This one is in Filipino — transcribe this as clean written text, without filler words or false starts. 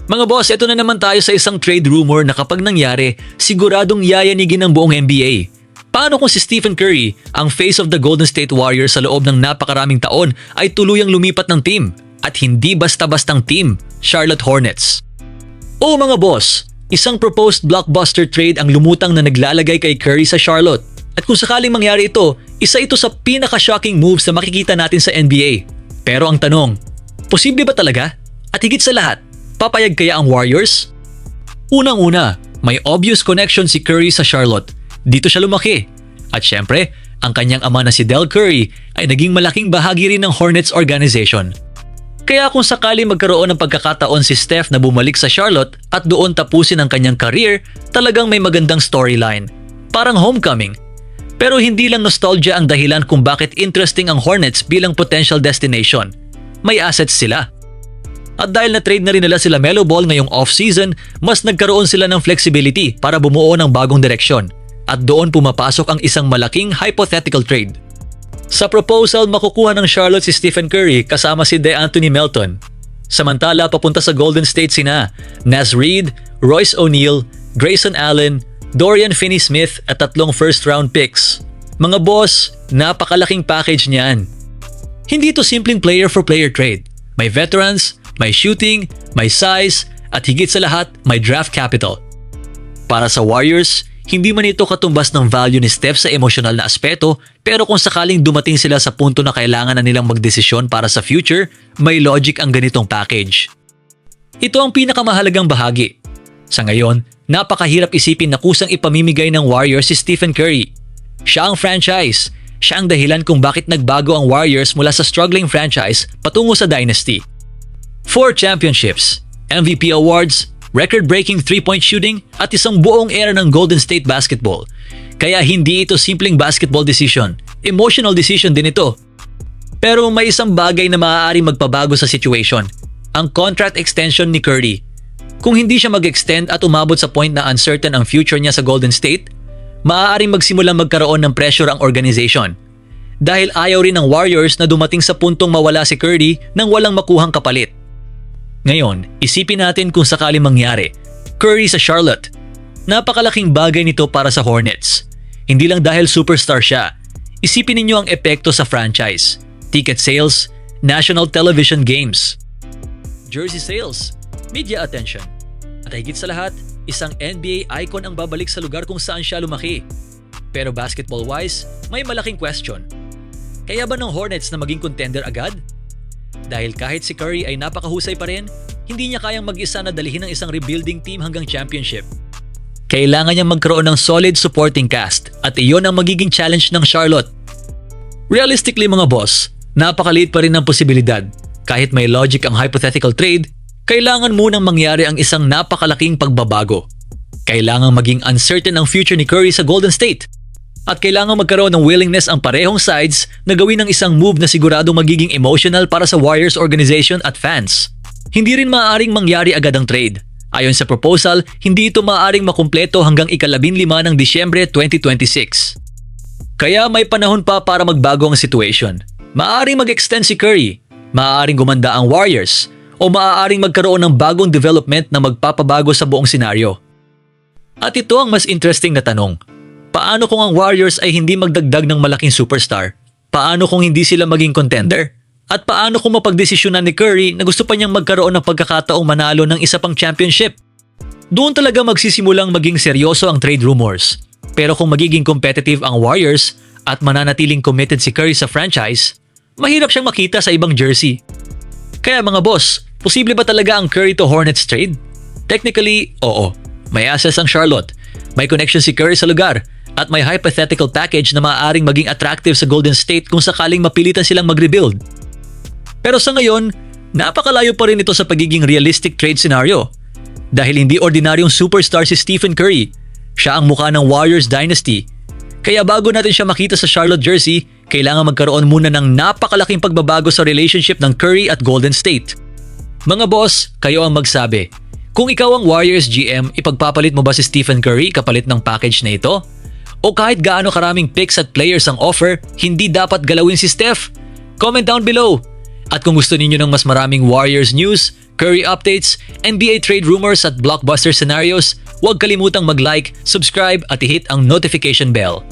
Mga boss, ito na naman tayo sa isang trade rumor na kapag nangyari, siguradong yayanigin ng buong NBA. Paano kung si Stephen Curry, ang face of the Golden State Warriors sa loob ng napakaraming taon, ay tuluyang lumipat ng team? At hindi basta-bastang team, Charlotte Hornets. Oo mga boss, isang proposed blockbuster trade ang lumutang na naglalagay kay Curry sa Charlotte. At kung sakaling mangyari ito, isa ito sa pinaka-shocking moves na makikita natin sa NBA. Pero ang tanong, posible ba talaga? At higit sa lahat, papayag kaya ang Warriors? Unang-una, may obvious connection si Curry sa Charlotte. Dito siya lumaki. At syempre, ang kanyang ama na si Del Curry ay naging malaking bahagi rin ng Hornets organization. Kaya kung sakali magkaroon ng pagkakataon si Steph na bumalik sa Charlotte at doon tapusin ang kanyang career, talagang may magandang storyline. Parang homecoming. Pero hindi lang nostalgia ang dahilan kung bakit interesting ang Hornets bilang potential destination. May assets sila. At dahil na-trade na rin nila sila Melo Ball ngayong off-season, mas nagkaroon sila ng flexibility para bumuo ng bagong direksyon. At doon pumapasok ang isang malaking hypothetical trade. Sa proposal, makukuha ng Charlotte si Stephen Curry kasama si DeAnthony Melton. Samantala, papunta sa Golden State sina Naz Reid, Royce O'Neal, Grayson Allen, Dorian Finney-Smith at 3 first-round picks. Mga boss, napakalaking package niyan. Hindi ito simpleng player-for-player trade. May veterans, may shooting, may size, at higit sa lahat, may draft capital. Para sa Warriors, hindi man ito katumbas ng value ni Steph sa emosyonal na aspeto, pero kung sakaling dumating sila sa punto na kailangan na nilang magdesisyon para sa future, may logic ang ganitong package. Ito ang pinakamahalagang bahagi. Sa ngayon, napakahirap isipin na kusang ipamimigay ng Warriors si Stephen Curry. Siya ang franchise. Siya ang dahilan kung bakit nagbago ang Warriors mula sa struggling franchise patungo sa dynasty. 4 championships, MVP awards, record-breaking 3-point shooting at isang buong era ng Golden State basketball. Kaya hindi ito simpleng basketball decision, emotional decision din ito. Pero may isang bagay na maaaring magpabago sa situation, ang contract extension ni Curry. Kung hindi siya mag-extend at umabot sa point na uncertain ang future niya sa Golden State, maaaring magsimulang magkaroon ng pressure ang organization. Dahil ayaw rin ng Warriors na dumating sa puntong mawala si Curry nang walang makuhang kapalit. Ngayon, isipin natin kung sakali mangyari. Curry sa Charlotte. Napakalaking bagay nito para sa Hornets. Hindi lang dahil superstar siya. Isipin ninyo ang epekto sa franchise. Ticket sales, national television games, jersey sales, media attention. At higit sa lahat, isang NBA icon ang babalik sa lugar kung saan siya lumaki. Pero basketball-wise, may malaking question. Kaya ba ng Hornets na maging contender agad? Dahil kahit si Curry ay napakahusay pa rin, hindi niya kayang mag-isa na dalihin ng isang rebuilding team hanggang championship. Kailangan niyang magkaroon ng solid supporting cast at iyon ang magiging challenge ng Charlotte. Realistically mga boss, napakaliit pa rin ang posibilidad. Kahit may logic ang hypothetical trade, kailangan munang mangyari ang isang napakalaking pagbabago. Kailangan maging uncertain ang future ni Curry sa Golden State. At kailangan magkaroon ng willingness ang parehong sides na gawin ng isang move na siguradong magiging emotional para sa Warriors organization at fans. Hindi rin maaaring mangyari agad ang trade. Ayon sa proposal, hindi ito maaaring makumpleto hanggang ika-15 ng Disyembre 2026. Kaya may panahon pa para magbago ang situation. Maaaring mag-extend si Curry, maaaring gumanda ang Warriors, o maaaring magkaroon ng bagong development na magpapabago sa buong senaryo. At ito ang mas interesting na tanong. Paano kung ang Warriors ay hindi magdagdag ng malaking superstar? Paano kung hindi sila maging contender? At paano kung mapagdesisyonan ni Curry na gusto pa niyang magkaroon ng pagkakataong manalo ng isa pang championship? Doon talaga magsisimulang maging seryoso ang trade rumors. Pero kung magiging competitive ang Warriors at mananatiling committed si Curry sa franchise, mahirap siyang makita sa ibang jersey. Kaya mga boss, posible ba talaga ang Curry to Hornets trade? Technically, oo. May assets ang Charlotte. May connection si Curry sa lugar. At may hypothetical package na maaaring maging attractive sa Golden State kung sakaling mapilitan silang mag-rebuild. Pero sa ngayon, napakalayo pa rin ito sa pagiging realistic trade scenario. Dahil hindi ordinaryong superstar si Stephen Curry, siya ang mukha ng Warriors dynasty. Kaya bago natin siya makita sa Charlotte jersey, kailangan magkaroon muna ng napakalaking pagbabago sa relationship ng Curry at Golden State. Mga boss, kayo ang magsabi. Kung ikaw ang Warriors GM, ipagpapalit mo ba si Stephen Curry kapalit ng package na ito? O kahit gaano karaming picks at players ang offer, hindi dapat galawin si Steph? Comment down below! At kung gusto ninyo ng mas maraming Warriors news, Curry updates, NBA trade rumors at blockbuster scenarios, huwag kalimutang mag-like, subscribe at i-hit ang notification bell.